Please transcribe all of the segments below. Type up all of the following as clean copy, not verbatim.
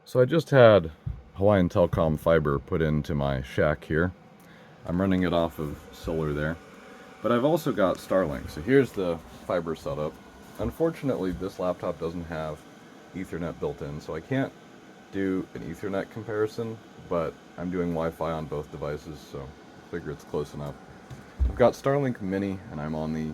So I just had Hawaiian Telcom fiber put into my shack here. I'm running it off of solar there. But I've also got Starlink. So here's the fiber setup. Unfortunately, this laptop doesn't have Ethernet built in, so I can't do an Ethernet comparison, but I'm doing Wi-Fi on both devices, so I figure it's close enough. I've got Starlink Mini, and I'm on the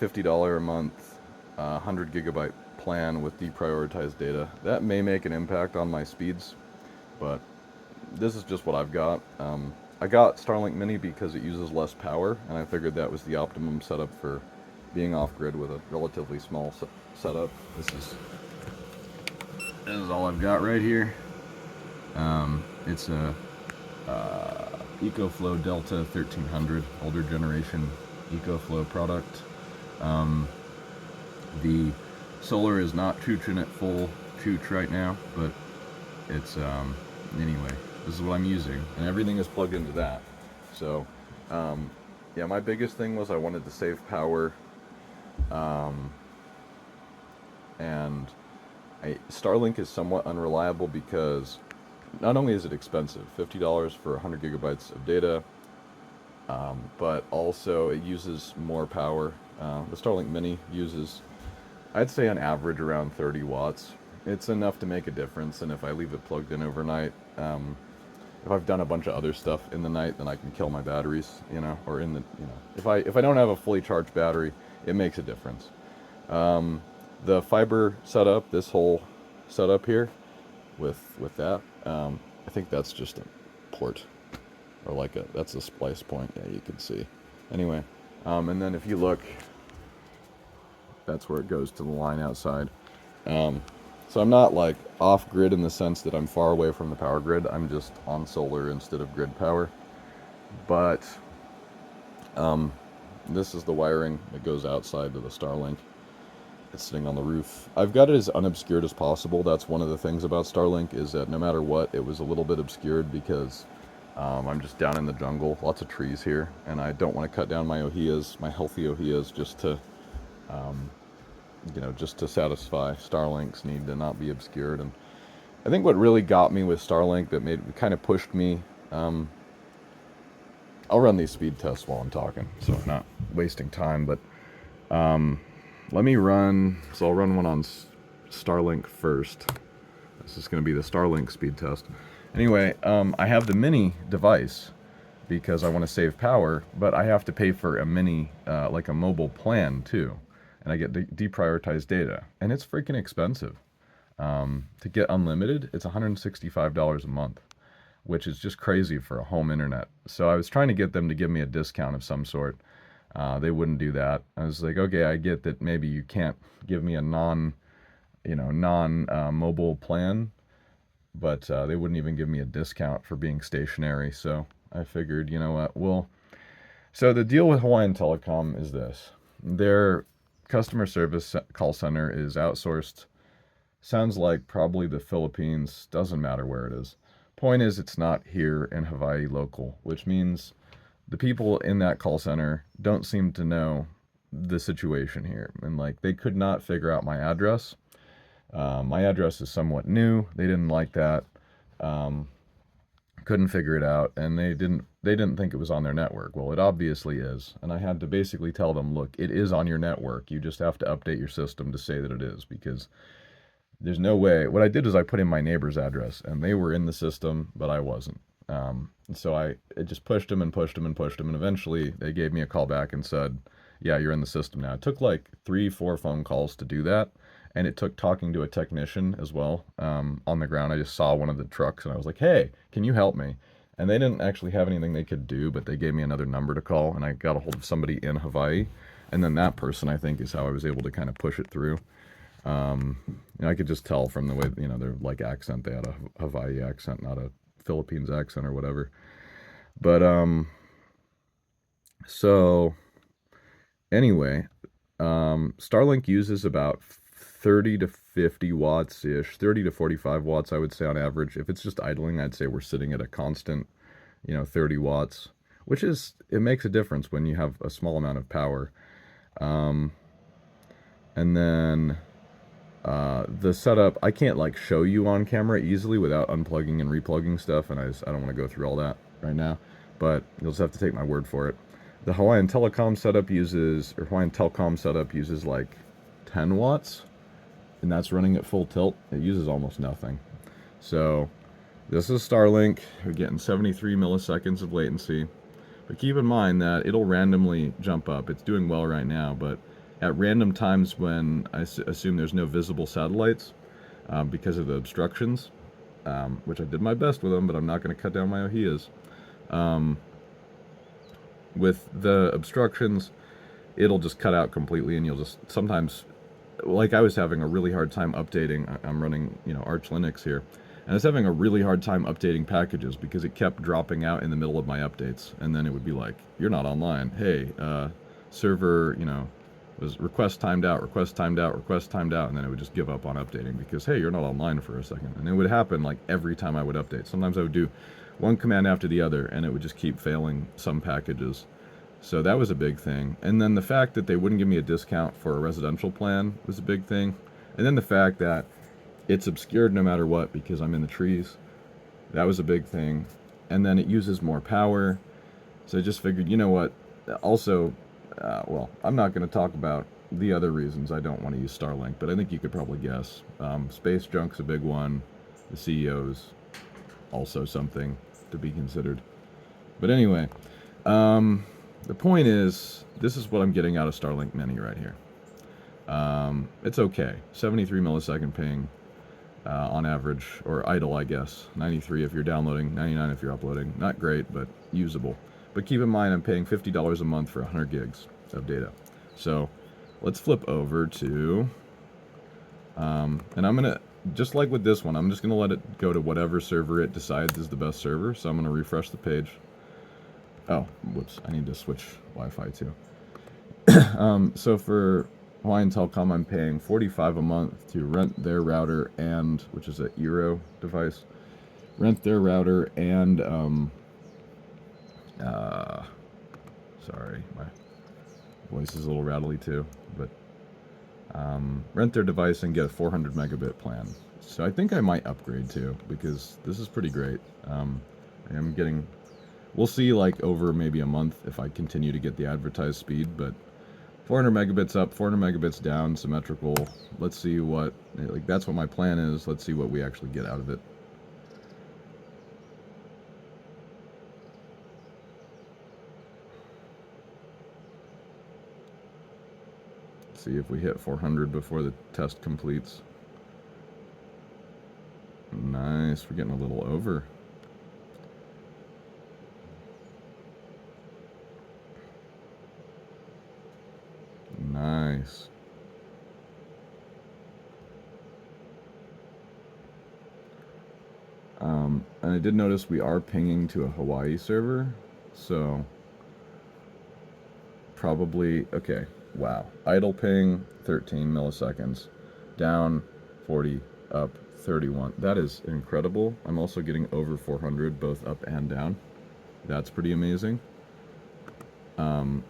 $50 a month, 100 gigabyte plan with deprioritized data. That may make an impact on my speeds, but this is just what I've got. I got Starlink Mini because it uses less power, and I figured that was the optimum setup for being off-grid with a relatively small setup. This is all I've got right here. It's a EcoFlow Delta 1300, older generation EcoFlow product. The solar is not chooching at full chooch right now, but it's anyway, this is what I'm using, and everything is plugged into that. So yeah, my biggest thing was I wanted to save power, and Starlink is somewhat unreliable because not only is it expensive, $50 for 100 gigabytes of data, but also it uses more power. The Starlink Mini uses, I'd say on average, around 30 watts. It's enough to make a difference, and if I leave it plugged in overnight, if I've done a bunch of other stuff in the night, then I can kill my batteries, or if I don't have a fully charged battery, it makes a difference. The fiber setup, this whole setup here, with that, I think that's just a port, or that's a splice point. Yeah, you can see. Anyway, and then if you look, that's where it goes to the line outside. So I'm not like off grid in the sense that I'm far away from the power grid. I'm just on solar instead of grid power. But this is the wiring that goes outside to the Starlink. It's sitting on the roof. I've got it as unobscured as possible. That's one of the things about Starlink, is that no matter what, it was a little bit obscured because I'm just down in the jungle, lots of trees here, and I don't want to cut down my ohias, my healthy ohias, just to satisfy Starlink's need to not be obscured. And I think what really got me with Starlink, that kind of pushed me, I'll run these speed tests while I'm talking, so I'm not wasting time, but let me run, so I'll run one on Starlink first. This is going to be the Starlink speed test. Anyway, I have the mini device because I want to save power, but I have to pay for a mini, like a mobile plan too. And I get deprioritized data, and it's freaking expensive. To get unlimited, it's $165 a month, which is just crazy for a home internet. So I was trying to get them to give me a discount of some sort. They wouldn't do that. I was like, okay, I get that maybe you can't give me a non-mobile plan, but they wouldn't even give me a discount for being stationary. So I figured, you know what, so the deal with Hawaiian Telecom is this. Their customer service call center is outsourced. Sounds like probably the Philippines, doesn't matter where it is. Point is, it's not here in Hawaii local, which means the people in that call center don't seem to know the situation here. And they could not figure out my address. My address is somewhat new. They didn't like that. Couldn't figure it out, and they didn't think it was on their network. Well, it obviously is, and I had to basically tell them, look, it is on your network. You just have to update your system to say that it is, because there's no way. What I did is I put in my neighbor's address, and they were in the system, but I wasn't. So I just pushed them and pushed them and pushed them, and eventually they gave me a call back and said, yeah, you're in the system now. It took like 3-4 phone calls to do that, and it took talking to a technician as well. On the ground, I just saw one of the trucks, and I was like, hey, can you help me? And they didn't actually have anything they could do, but they gave me another number to call, and I got a hold of somebody in Hawaii, and then that person, I think, is how I was able to kind of push it through. I could just tell from the way, their accent, they had a Hawaii accent, not a Philippines accent or whatever. But so anyway, Starlink uses about 30 to 50 watts ish, 30 to 45 watts, I would say, on average. If it's just idling, I'd say we're sitting at a constant, 30 watts, which it makes a difference when you have a small amount of power. And then The setup, I can't like show you on camera easily without unplugging and replugging stuff, and I don't want to go through all that right now, but you'll just have to take my word for it. The Hawaiian Telecom setup uses, or Hawaiian Telcom setup uses like 10 watts, and that's running at full tilt. It uses almost nothing. So this is Starlink. We're getting 73 milliseconds of latency. But keep in mind that it'll randomly jump up. It's doing well right now, but at random times when I assume there's no visible satellites because of the obstructions, which I did my best with them, but I'm not going to cut down my ohias. With the obstructions, it'll just cut out completely, and you'll just sometimes, like I was having a really hard time updating. I'm running, Arch Linux here. And I was having a really hard time updating packages because it kept dropping out in the middle of my updates. And then it would be like, you're not online. Hey, server, was request timed out, request timed out, request timed out. And then it would just give up on updating because, hey, you're not online for a second. And it would happen like every time I would update. Sometimes I would do one command after the other and it would just keep failing some packages. So that was a big thing. And then the fact that they wouldn't give me a discount for a residential plan was a big thing. And then the fact that it's obscured no matter what because I'm in the trees. That was a big thing. And then it uses more power. So I just figured, you know what? Also, well, I'm not going to talk about the other reasons I don't want to use Starlink, but I think you could probably guess. Space junk's a big one. The CEO's also something to be considered. But anyway, the point is, this is what I'm getting out of Starlink Mini right here. It's okay. 73 millisecond ping. On average, or idle, I guess. 93 if you're downloading, 99 if you're uploading. Not great, but usable. But keep in mind, I'm paying $50 a month for 100 gigs of data. So let's flip over to, and I'm going to, just like with this one, I'm just going to let it go to whatever server it decides is the best server. So I'm going to refresh the page. Oh, whoops, I need to switch Wi-Fi too. So for Hawaiian Telcom, I'm paying $45 a month to rent their router and, which is a Eero device, rent their router and, sorry, my voice is a little rattly too, but, rent their device and get a 400 megabit plan. So I think I might upgrade too, because this is pretty great. I am getting, we'll see like over maybe a month if I continue to get the advertised speed, but 400 megabits up, 400 megabits down, symmetrical. Let's see what, like that's what my plan is. Let's see what we actually get out of it. Let's see if we hit 400 before the test completes. Nice, we're getting a little over. Nice. And I did notice we are pinging to a Hawaii server, so probably, okay, wow. Idle ping, 13 milliseconds. Down, 40, up, 31. That is incredible. I'm also getting over 400, both up and down. That's pretty amazing.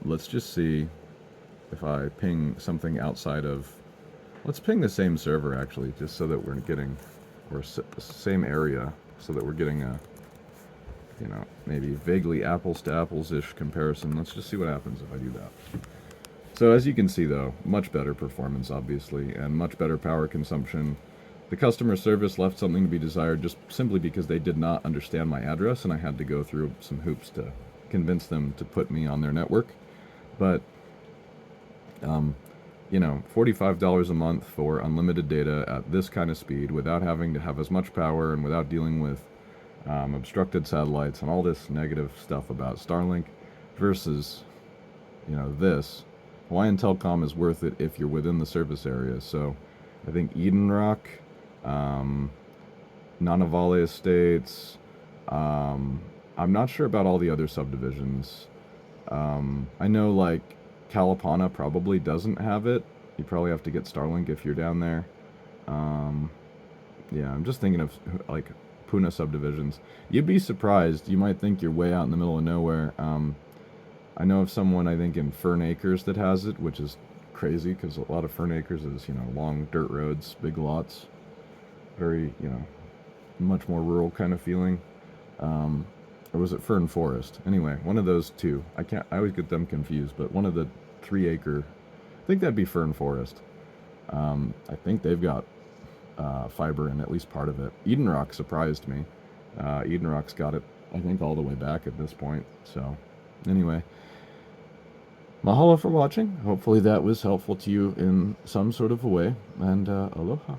Let's just see if I ping something outside of, let's ping the same server actually, just so that we're getting, or same area, so that we're getting a, maybe vaguely apples to apples-ish comparison. Let's just see what happens if I do that. So as you can see though, much better performance obviously, and much better power consumption. The customer service left something to be desired just simply because they did not understand my address, and I had to go through some hoops to convince them to put me on their network. But $45 a month for unlimited data at this kind of speed without having to have as much power and without dealing with obstructed satellites and all this negative stuff about Starlink versus, this. Hawaiian Telcom is worth it if you're within the service area. So I think Eden Rock, Nanavale Estates, I'm not sure about all the other subdivisions. I know like Kalapana probably doesn't have it. You probably have to get Starlink if you're down there. Yeah, I'm just thinking of like Puna subdivisions. You'd be surprised. You might think you're way out in the middle of nowhere. I know of someone, I think, in Fern Acres that has it, which is crazy because a lot of Fern Acres is, long dirt roads, big lots, very, much more rural kind of feeling. Or was it Fern Forest? Anyway, one of those two. I always get them confused, but one of the 3 acre, I think that'd be Fern Forest. I think they've got fiber in at least part of it. Eden Rock surprised me. Eden Rock's got it, I think, all the way back at this point. So, anyway, mahalo for watching. Hopefully that was helpful to you in some sort of a way, and aloha.